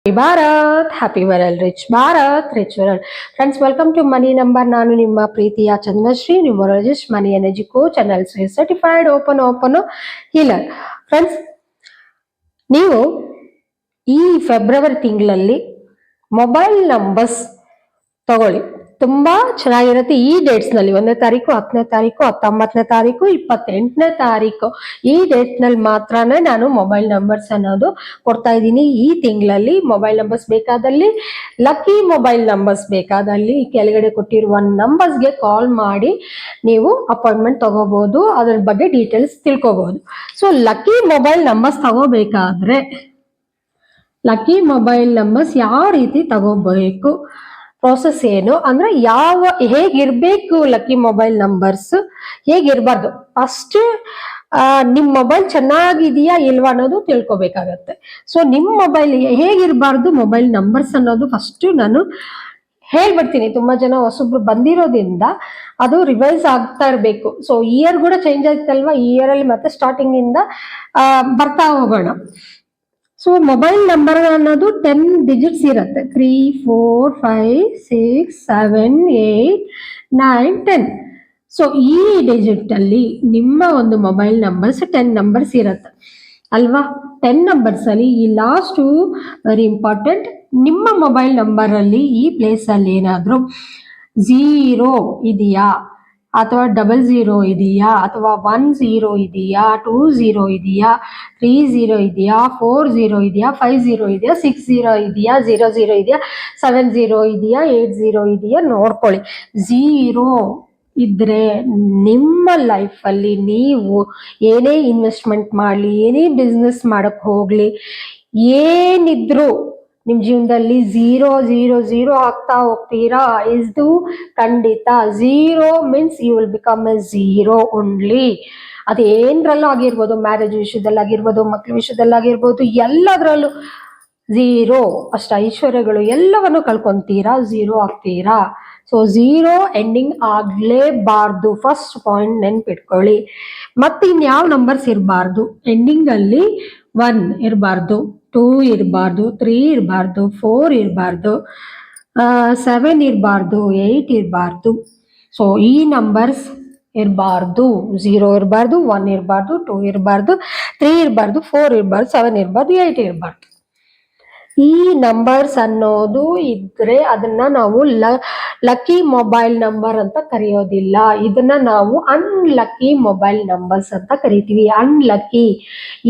Bharat happy world rich Bharat rich world. Friends, welcome to money number. ನಾನು ನಿಮ್ಮ ಪ್ರೀತಿಯ Chandrashree, numerologist, money energy coach, channel certified open healer. Friends, ನೀವು ಈ February ತಿಂಗಳಲ್ಲಿ mobile numbers ತಗೊಳ್ಳಿ, ತುಂಬಾ ಚೆನ್ನಾಗಿರುತ್ತೆ. ಈ ಡೇಟ್ಸ್ ನಲ್ಲಿ 1ನೇ ತಾರೀಕು, 10ನೇ ತಾರೀಕು, 19ನೇ ತಾರೀಕು, 28ನೇ ತಾರೀಕು ಈ ಡೇಟ್ ನಲ್ಲಿ ಮಾತ್ರನೇ ನಾನು ಮೊಬೈಲ್ ನಂಬರ್ಸ್ ಅನ್ನೋದು ಕೊಡ್ತಾ ಇದ್ದೀನಿ. ಈ ತಿಂಗಳಲ್ಲಿ ಮೊಬೈಲ್ ನಂಬರ್ಸ್ ಬೇಕಾದಲ್ಲಿ, ಲಕ್ಕಿ ಮೊಬೈಲ್ ನಂಬರ್ಸ್ ಬೇಕಾದಲ್ಲಿ ಕೆಳಗಡೆ ಕೊಟ್ಟಿರುವ ನಂಬರ್ಸ್ಗೆ ಕಾಲ್ ಮಾಡಿ ನೀವು ಅಪಾಯಿಂಟ್ಮೆಂಟ್ ತಗೋಬಹುದು, ಅದ್ರ ಬಗ್ಗೆ ಡೀಟೇಲ್ಸ್ ತಿಳ್ಕೋಬಹುದು. ಸೊ ಲಕ್ಕಿ ಮೊಬೈಲ್ ನಂಬರ್ಸ್ ತಗೋಬೇಕಾದ್ರೆ ಲಕ್ಕಿ ಮೊಬೈಲ್ ನಂಬರ್ಸ್ ಯಾವ ರೀತಿ ತಗೋಬೇಕು, ಪ್ರೋಸೆಸ್ ಏನು ಅಂದ್ರೆ, ಹೇಗಿರ್ಬೇಕು ಲಕ್ಕಿ ಮೊಬೈಲ್ ನಂಬರ್ಸ್, ಹೇಗಿರ್ಬಾರ್ದು, ಫಸ್ಟ್ ನಿಮ್ ಮೊಬೈಲ್ ಚೆನ್ನಾಗಿದೆಯಾ ಇಲ್ವಾ ಅನ್ನೋದು ತಿಳ್ಕೊಬೇಕಾಗತ್ತೆ. ಸೊ ನಿಮ್ ಮೊಬೈಲ್ ಹೇಗಿರ್ಬಾರ್ದು, ಮೊಬೈಲ್ ನಂಬರ್ಸ್ ಅನ್ನೋದು ಫಸ್ಟ್ ನಾನು ಹೇಳ್ಬಿಡ್ತೀನಿ. ತುಂಬಾ ಜನ ಹೊಸಬ್ರು ಬಂದಿರೋದ್ರಿಂದ ಅದು ರಿವೈಸ್ ಆಗ್ತಾ ಇರ್ಬೇಕು. ಸೊ ಇಯರ್ ಕೂಡ ಚೇಂಜ್ ಆಯ್ತಲ್ವಾ, ಈ ಇಯರ್ ಅಲ್ಲಿ ಮತ್ತೆ ಸ್ಟಾರ್ಟಿಂಗ್ ಇಂದ ಬರ್ತಾ ಹೋಗೋಣ. ಸೊ ಮೊಬೈಲ್ ನಂಬರ್ ಅನ್ನೋದು 10 ಡಿಜಿಟ್ಸ್ ಇರುತ್ತೆ. 3, 4, 5, 6, 7, 8, 9, 10. ಸೊ ಈ ಡಿಜಿಟ್ ಅಲ್ಲಿ ನಿಮ್ಮ ಒಂದು ಮೊಬೈಲ್ ನಂಬರ್ಸ್ 10 ನಂಬರ್ಸ್ ಇರುತ್ತೆ ಅಲ್ವಾ. 10 ನಂಬರ್ಸ್ ಅಲ್ಲಿ ಈ ಲಾಸ್ಟ್ ವೆರಿ ಇಂಪಾರ್ಟೆಂಟ್. ನಿಮ್ಮ ಮೊಬೈಲ್ ನಂಬರ್ ಅಲ್ಲಿ ಈ ಪ್ಲೇಸ್ ಅಲ್ಲಿ ಏನಾದ್ರು 0 ಇದೆಯಾ, ಅಥವಾ 00 ಇದೆಯಾ, ಅಥವಾ 10 ಇದೆಯಾ, 20 ಇದೆಯಾ, 30 ಇದೆಯಾ, 40 ಇದೆಯಾ, 50 ಇದೆಯಾ, 60 ಇದೆಯಾ, 00 ಇದೆಯಾ, 70 ಇದೆಯಾ, 80 ಇದೆಯಾ ನೋಡ್ಕೊಳ್ಳಿ. 0 ಇದ್ರೆ ನಿಮ್ಮ ಲೈಫ್ ಅಲ್ಲಿ ನೀವು ಏನೇ ಇನ್ವೆಸ್ಟ್ಮೆಂಟ್ ಮಾಡಲಿ, ಏನೇ ಬಿಸ್ನೆಸ್ ಮಾಡಕ್ ಹೋಗ್ಲಿ, ಏನಿದ್ರು ನಿಮ್ ಜೀವನದಲ್ಲಿ 0 ಆಗ್ತಾ ಹೋಗ್ತೀರಾ. ಇದು ಖಂಡಿತ. 0 means you will become a 0 only. ಅದೇನ್ರಲ್ಲೂ ಆಗಿರ್ಬೋದು, ಮ್ಯಾರೇಜ್ ವಿಷಯದಲ್ಲಾಗಿರ್ಬೋದು, ಮಕ್ಳ ವಿಷಯದಲ್ಲಾಗಿರ್ಬೋದು, ಎಲ್ಲದರಲ್ಲೂ 0. ಅಷ್ಟ ಐಶ್ವರ್ಯಗಳು ಎಲ್ಲವನ್ನು ಕಳ್ಕೊಂತೀರಾ, 0 ಆಗ್ತೀರಾ. ಸೊ 0 ಎಂಡಿಂಗ್ ಆಗ್ಲೇಬಾರ್ದು. ಫಸ್ಟ್ ಪಾಯಿಂಟ್ ನೆನ್ಪಿಟ್ಕೊಳ್ಳಿ. ಮತ್ತೆ ಇನ್ಯಾವ ನಂಬರ್ಸ್ ಇರಬಾರ್ದು, ಎಂಡಿಂಗ್ ಅಲ್ಲಿ 1 ಇರಬಾರ್ದು, 2 ಇರಬಾರ್ದು, 3 ಇರಬಾರ್ದು, 4 ಇರಬಾರ್ದು, 7 ಇರಬಾರ್ದು, 8 ಇರಬಾರ್ದು. ಸೊ ಈ ನಂಬರ್ಸ್ ಇರಬಾರ್ದು. 0 ಇರಬಾರ್ದು, 1 ಇರಬಾರ್ದು, 2 ಇರಬಾರ್ದು, 3 ಇರಬಾರ್ದು, 4 ಇರಬಾರ್ದು, 7 ಇರಬಾರ್ದು, 8 ಇರಬಾರ್ದು. ಈ ನಂಬರ್ಸ್ ಅನ್ನೋದು ಇದ್ರೆ ಅದನ್ನ ನಾವು ಲಕ್ಕಿ ಮೊಬೈಲ್ ನಂಬರ್ ಅಂತ ಕರೆಯೋದಿಲ್ಲ. ಇದನ್ನ ನಾವು ಅನ್ಲಕ್ಕಿ ಮೊಬೈಲ್ ನಂಬರ್ಸ್ ಅಂತ ಕರಿತೀವಿ. ಅನ್ಲಕ್ಕಿ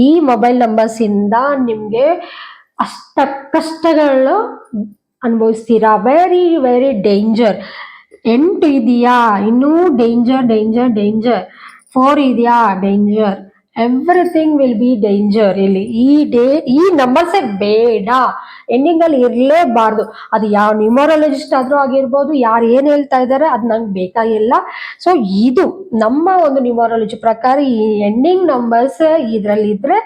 ಈ ಮೊಬೈಲ್ ನಂಬರ್ಸ್ ಇಂದ ನಿಮ್ಗೆ ಕಷ್ಟಗಳು ಅನುಭವಿಸ್ತೀರಾ. Very very danger. 8 ಇದೆಯಾ, ಇನ್ನೂ ಡೇಂಜರ್. 4 ಇದೆಯಾ, danger. Everything will be danger. ಇಲ್ಲಿ ಈ ನಂಬರ್ಸೇ ಬೇಡ, ಎಂಡಿಂಗ್ ಅಲ್ಲಿ ಇರ್ಲೇಬಾರ್ದು. ಅದು ಯಾವ ನ್ಯೂಮರಾಲಜಿಸ್ಟ್ ಆದ್ರೂ ಆಗಿರ್ಬೋದು, ಯಾರು ಏನ್ ಹೇಳ್ತಾ ಇದಾರೆ ಅದು ನಂಗೆ ಬೇಕಾಗಿಲ್ಲ. ಸೊ ಇದು ನಮ್ಮ ಒಂದು ನ್ಯೂಮರಾಲಜಿ ಪ್ರಕಾರ ಈ ಎಂಡಿಂಗ್ ನಂಬರ್ಸ್ ಇದ್ರಲ್ಲಿ ಇದ್ರೆ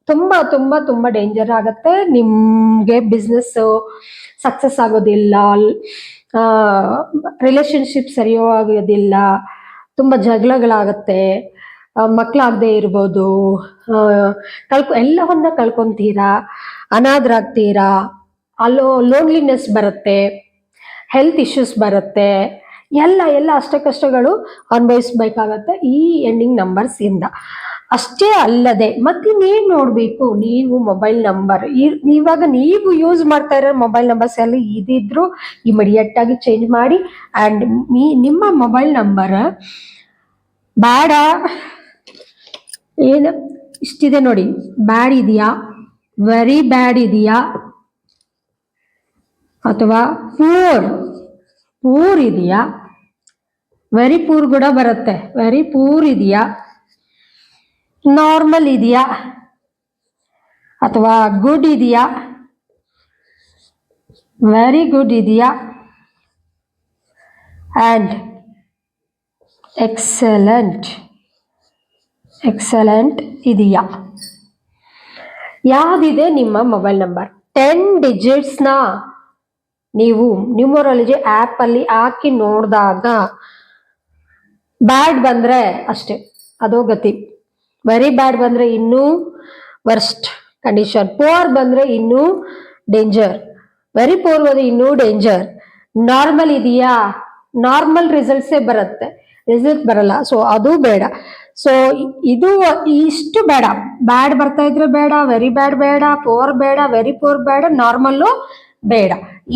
ತುಂಬಾ ತುಂಬಾ ತುಂಬಾ ಡೇಂಜರ್ ಆಗತ್ತೆ. ನಿಮ್ಗೆ ಬಿಸ್ನೆಸ್ ಸಕ್ಸಸ್ ಆಗೋದಿಲ್ಲ, ರಿಲೇಶನ್ಶಿಪ್ ಸರಿಯಾಗೋದಿಲ್ಲ, ತುಂಬಾ ಜಗಳಗಳಾಗತ್ತೆ, ಮಕ್ಕಳಾಗದೆ ಇರ್ಬೋದು, ಎಲ್ಲವನ್ನ ಕಳ್ಕೊಂತೀರಾ, ಅನಾಥರಾಗ್ತೀರಾ, ಲೋನ್ಲಿನೆಸ್ ಬರುತ್ತೆ, ಹೆಲ್ತ್ ಇಶ್ಯೂಸ್ ಬರುತ್ತೆ, ಎಲ್ಲ ಕಷ್ಟಗಳು ಅನುಭವಿಸ್ಬೇಕಾಗತ್ತೆ ಈ ಎಂಡಿಂಗ್ ನಂಬರ್ಸ್ ಇಂದ. ಅಷ್ಟೇ ಅಲ್ಲದೆ ಮತ್ತಿನ್ನೇನು ನೋಡ್ಬೇಕು, ನೀವು ಮೊಬೈಲ್ ನಂಬರ್ ಇವಾಗ ನೀವು ಯೂಸ್ ಮಾಡ್ತಾ ಇರೋ ಮೊಬೈಲ್ ನಂಬರ್ಸ್ ಎಲ್ಲ ಇದಿದ್ರು ಇಮಿಡಿಯೇಟ್ ಆಗಿ ಚೇಂಜ್ ಮಾಡಿ. ಅಂಡ್ ನಿಮ್ಮ ಮೊಬೈಲ್ ನಂಬರ್ ಬೇಡ, ಏನು ಇಷ್ಟಿದೆ ನೋಡಿ, ಬ್ಯಾಡ್ ಇದೆಯಾ, ವೆರಿ ಬ್ಯಾಡ್ ಇದೆಯಾ, ಅಥವಾ ಪೂರ್ ಇದೆಯಾ, ವೆರಿ ಪೂರ್ ಕೂಡ ಬರುತ್ತೆ, ವೆರಿ ಪೂರ್ ಇದೆಯಾ, ನಾರ್ಮಲ್ ಇದೆಯಾ, ಅಥವಾ ಗುಡ್ ಇದೆಯಾ, ವೆರಿ ಗುಡ್ ಇದೆಯಾ, ಅಂಡ್ ಎಕ್ಸಲೆಂಟ್ ಇದೆಯಾ, ಯಾವ್ದಿದೆ ನಿಮ್ಮ ಮೊಬೈಲ್ ನಂಬರ್. 10 ಡಿಜಿಟ್ಸ್ನ ನೀವು ನ್ಯೂಮರಾಲಜಿ ಆ್ಯಪ್ ಅಲ್ಲಿ ಹಾಕಿ ನೋಡಿದಾಗ ಬ್ಯಾಡ್ ಬಂದ್ರೆ ಅಷ್ಟೇ, ಅದೋ ಗತಿ. ವೆರಿ ಬ್ಯಾಡ್ ಬಂದ್ರೆ ಇನ್ನೂ ವರ್ಸ್ಟ್, ಕಂಡೀಷನ್. ಪುವರ್ ಬಂದ್ರೆ ಇನ್ನೂ ಡೇಂಜರ್, ವೆರಿ ಪುವರ್ ಬಂದ್ರೆ ಇನ್ನೂ ಡೇಂಜರ್. ನಾರ್ಮಲ್ ಇದೆಯಾ, ನಾರ್ಮಲ್ ರಿಸಲ್ಟ್ಸೇ ಬರುತ್ತೆ, ರಿಸಲ್ಟ್ ಬರಲ್ಲ. ಸೊ ಅದು ಬೇಡ. ಸೊ ಇದು ಇಷ್ಟು ಬೇಡ. ಬ್ಯಾಡ್ ಬರ್ತಾ ಇದ್ರೆ ಬೇಡ, ವೆರಿ ಬ್ಯಾಡ್ ಬೇಡ, ಪುವರ್ ಬೇಡ, ವೆರಿ ಪುವರ್ ಬೇಡ, ನಾರ್ಮಲ್ಲು ಬೇಡ.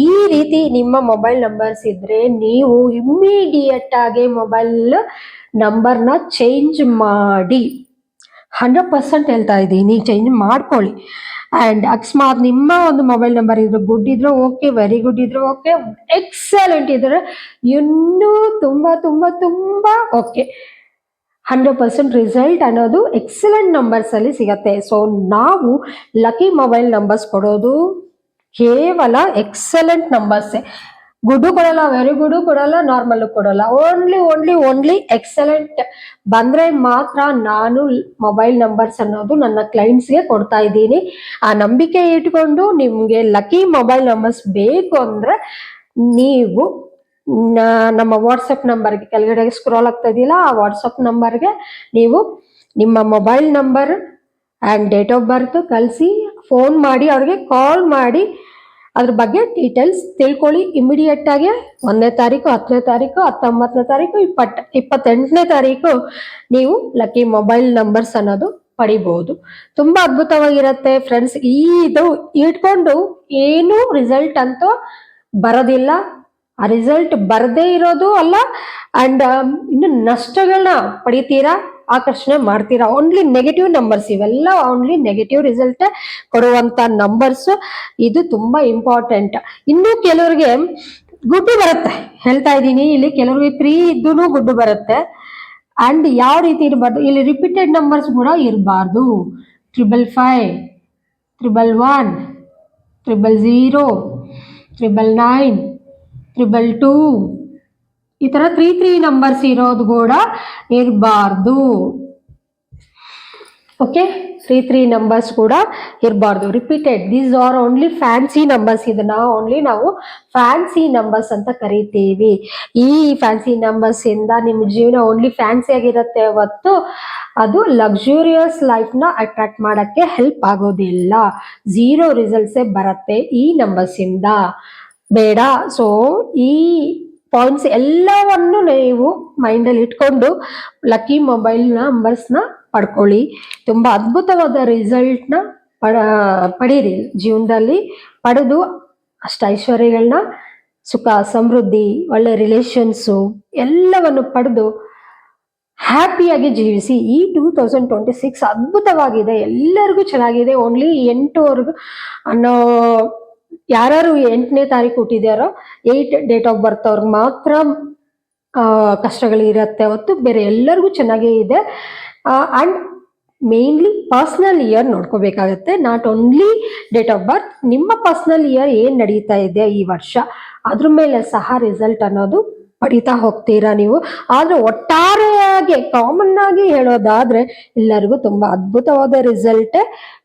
ಈ ರೀತಿ ನಿಮ್ಮ ಮೊಬೈಲ್ ನಂಬರ್ಸ್ ಇದ್ರೆ ನೀವು ಇಮ್ಮಿಡಿಯೇಟ್ ಆಗಿ ಮೊಬೈಲ್ ನಂಬರ್ನ ಚೇಂಜ್ ಮಾಡಿ. 100% ಹೇಳ್ತಾ ಇದ್ದೀನಿ, ಚೇಂಜ್ ಮಾಡ್ಕೊಳ್ಳಿ. ಆ್ಯಂಡ್ ಅಕಸ್ಮಾತ್ ನಿಮ್ಮ ಒಂದು ಮೊಬೈಲ್ ನಂಬರ್ ಇದ್ರೆ ಗುಡ್ ಇದ್ರೆ ಓಕೆ, ವೆರಿ ಗುಡ್ ಇದ್ರೆ ಓಕೆ, ಎಕ್ಸಲೆಂಟ್ ಇದ್ರೆ ಇನ್ನೂ ತುಂಬ ತುಂಬ ತುಂಬ ಓಕೆ. 100% ರಿಸಲ್ಟ್ ಅನ್ನೋದು ಎಕ್ಸಲೆಂಟ್ ನಂಬರ್ಸಲ್ಲಿ ಸಿಗತ್ತೆ. ಸೊ ನಾವು ಲಕ್ಕಿ ಮೊಬೈಲ್ ನಂಬರ್ಸ್ ಕೊಡೋದು ಕೇವಲ ಎಕ್ಸಲೆಂಟ್ ನಂಬರ್ಸೇ. ಗುಡ್ಡು ಕೊಡಲ್ಲ, ವೆರಿ ಗುಡ್ಡು ಕೊಡಲ್ಲ, ನಾರ್ಮಲ್ಲು ಕೊಡಲ್ಲ. ಓನ್ಲಿ ಎಕ್ಸಲೆಂಟ್ ಬಂದ್ರೆ ಮಾತ್ರ ನಾನು ಮೊಬೈಲ್ ನಂಬರ್ಸ್ ಅನ್ನೋದು ನನ್ನ ಕ್ಲೈಂಟ್ಸ್ಗೆ ಕೊಡ್ತಾ ಇದ್ದೀನಿ. ಆ ನಂಬಿಕೆ ಇಟ್ಕೊಂಡು ನಿಮಗೆ ಲಕ್ಕಿ ಮೊಬೈಲ್ ನಂಬರ್ಸ್ ಬೇಕು ಅಂದ್ರೆ ನೀವು ನಮ್ಮ ವಾಟ್ಸಪ್ ನಂಬರ್ಗೆ ಕೆಳಗಡೆ ಸ್ಕ್ರಾಲ್ ಆಗ್ತಾ ಇದೆಯಲ್ಲ, ಆ ವಾಟ್ಸಪ್ ನಂಬರ್ಗೆ ನೀವು ನಿಮ್ಮ mobile number and date of ಬರ್ತ್ ಕಳಿಸಿ, ಫೋನ್ ಮಾಡಿ, ಅವ್ರಿಗೆ ಕಾಲ್ ಮಾಡಿ ಅದ್ರ ಬಗ್ಗೆ ಡೀಟೇಲ್ಸ್ ತಿಳ್ಕೊಳ್ಳಿ. ಇಮಿಡಿಯೇಟ್ ಆಗಿ 1ನೇ ತಾರೀಕು, 10ನೇ ತಾರೀಕು, 19ನೇ ತಾರೀಕು, 28ನೇ ತಾರೀಕು ನೀವು ಲಕ್ಕಿ ಮೊಬೈಲ್ ನಂಬರ್ಸ್ ಅನ್ನೋದು ಪಡಿಬಹುದು. ತುಂಬಾ ಅದ್ಭುತವಾಗಿರುತ್ತೆ ಫ್ರೆಂಡ್ಸ್. ಇದು ಇಟ್ಕೊಂಡು ಏನು ರಿಸಲ್ಟ್ ಅಂತೂ ಬರೋದಿಲ್ಲ. ಆ ರಿಸಲ್ಟ್ ಬರದೇ ಇರೋದು ಅಲ್ಲ, ಅಂಡ್ ಇನ್ನು ನಷ್ಟಗಳನ್ನ ಪಡಿತೀರಾ, ಆಕರ್ಷಣೆ ಮಾಡ್ತೀರಾ. ಓನ್ಲಿ ನೆಗೆಟಿವ್ ನಂಬರ್ಸ್ ಇವೆಲ್ಲ, ಓನ್ಲಿ ನೆಗೆಟಿವ್ ರಿಸಲ್ಟ್ ಕೊಡುವಂತ ನಂಬರ್ಸ್. ಇದು ತುಂಬಾ ಇಂಪಾರ್ಟೆಂಟ್. ಇನ್ನು ಕೆಲವ್ರಿಗೆ ಗುಡ್ಡು ಬರುತ್ತೆ, ಹೇಳ್ತಾ ಇದ್ದೀನಿ. ಇಲ್ಲಿ ಕೆಲವ್ರಿಗೆ 3 ಇದ್ದೂ ಗುಡ್ಡು ಬರುತ್ತೆ. ಅಂಡ್ ಯಾವ ರೀತಿ ಇರಬಾರ್ದು, ಇಲ್ಲಿ ರಿಪೀಟೆಡ್ ನಂಬರ್ಸ್ ಕೂಡ ಇರಬಾರ್ದು. 555, 111, 000, 999, 222 ಈ ತರ 3 ನಂಬರ್ಸ್ ಇರೋದು ಕೂಡ ಇರಬಾರ್ದು. ಓಕೆ, 3 ನಂಬರ್ಸ್ ಕೂಡ ಇರಬಾರ್ದು. Repeated, these are only fancy numbers. ಇದನ್ನ ಓನ್ಲಿ ನಾವು ಫ್ಯಾನ್ಸಿ ನಂಬರ್ಸ್ ಅಂತ ಕರಿತೀವಿ. ಈ ಫ್ಯಾನ್ಸಿ ನಂಬರ್ಸ್ ಇಂದ ನಿಮ್ಮ ಜೀವನ ಓನ್ಲಿ ಫ್ಯಾನ್ಸಿ ಆಗಿರುತ್ತೆ ಹೊತ್ತು ಅದು ಲಕ್ಸುರಿಯಸ್ ಲೈಫ್ನ ಅಟ್ರಾಕ್ಟ್ ಮಾಡಕ್ಕೆ ಹೆಲ್ಪ್ ಆಗೋದಿಲ್ಲ. 0 ರಿಸಲ್ಟ್ಸೇ ಬರುತ್ತೆ ಈ ನಂಬರ್ಸ್ ಇಂದ. ಬೇಡ. ಸೊ ಈ ಪಾಯಿಂಟ್ಸ್ ಎಲ್ಲವನ್ನು ನೀವು ಮೈಂಡಲ್ಲಿ ಇಟ್ಕೊಂಡು ಲಕ್ಕಿ ಮೊಬೈಲ್ ನಂಬರ್ಸ್ನ ಪಡ್ಕೊಳ್ಳಿ. ತುಂಬ ಅದ್ಭುತವಾದ ರಿಸಲ್ಟ್ನ ಪಡೀರಿ. ಜೀವನದಲ್ಲಿ ಪಡೆದು ಅಷ್ಟ ಐಶ್ವರ್ಯಗಳನ್ನ, ಸುಖ, ಸಮೃದ್ಧಿ, ಒಳ್ಳೆ ರಿಲೇಷನ್ಸು ಎಲ್ಲವನ್ನು ಪಡೆದು ಹ್ಯಾಪಿಯಾಗಿ ಜೀವಿಸಿ. ಈ 2026 ಅದ್ಭುತವಾಗಿದೆ, ಎಲ್ಲರಿಗೂ ಚೆನ್ನಾಗಿದೆ. ಓನ್ಲಿ 8 ಅನ್ನೋ ಯಾರು 8ನೇ ತಾರೀಕು ಹುಟ್ಟಿದ್ಯಾರೋ, 8 ಡೇಟ್ ಆಫ್ ಬರ್ತ್ ಅವ್ರಿಗೆ ಮಾತ್ರ ಕಷ್ಟಗಳಿರತ್ತೆ ಹೊತ್ತು ಬೇರೆ ಎಲ್ಲರಿಗೂ ಚೆನ್ನಾಗೇ ಇದೆ. ಆ್ಯಂಡ್ ಮೇನ್ಲಿ ಪರ್ಸ್ನಲ್ ಇಯರ್ ನೋಡ್ಕೋಬೇಕಾಗತ್ತೆ, not only date of birth. ನಿಮ್ಮ ಪರ್ಸ್ನಲ್ ಇಯರ್ ಏನು ನಡೀತಾ ಇದೆ ಈ ವರ್ಷ, ಅದ್ರ ಮೇಲೆ ಸಹ ರಿಸಲ್ಟ್ ಅನ್ನೋದು ಪಡಿತಾ ಹೋಗ್ತೀರಾ ನೀವು. ಆದ್ರೆ ಒಟ್ಟಾರೆಯಾಗಿ ಕಾಮನ್ ಆಗಿ ಹೇಳೋದಾದ್ರೆ ಎಲ್ಲರಿಗೂ ತುಂಬಾ ಅದ್ಭುತವಾದ ರಿಸಲ್ಟ್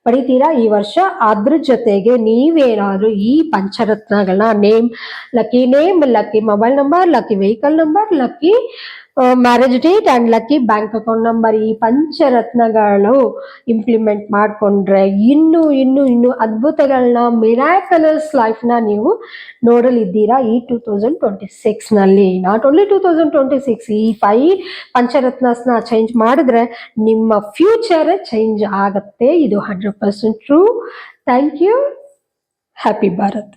ಪಡಿತೀರಾ ಈ ವರ್ಷ. ಅದ್ರ ಜೊತೆಗೆ ನೀವೇನಾದ್ರೂ ಈ ಪಂಚರತ್ನಗಳನ್ನ lucky name, lucky mobile number, lucky vehicle number, lucky marriage date and lucky bank account number, ಈ ಪಂಚರತ್ನಗಳು ಇಂಪ್ಲಿಮೆಂಟ್ ಮಾಡ್ಕೊಂಡ್ರೆ ಇನ್ನೂ ಇನ್ನೂ ಇನ್ನೂ ಅದ್ಭುತಗಳನ್ನ, ಮಿರಾಕಲಸ್ ಲೈಫ್ನ ನೀವು ನೋಡಲಿದ್ದೀರಾ ಈ 2026 ನಲ್ಲಿ. ನಾಟ್ ಓನ್ಲಿ 2026, ಈ 5 ಪಂಚರತ್ನಸ್ನ ಚೇಂಜ್ ಮಾಡಿದ್ರೆ ನಿಮ್ಮ ಫ್ಯೂಚರ್ ಚೇಂಜ್ ಆಗತ್ತೆ. ಇದು 100% true. Thank you. Happy Bharat.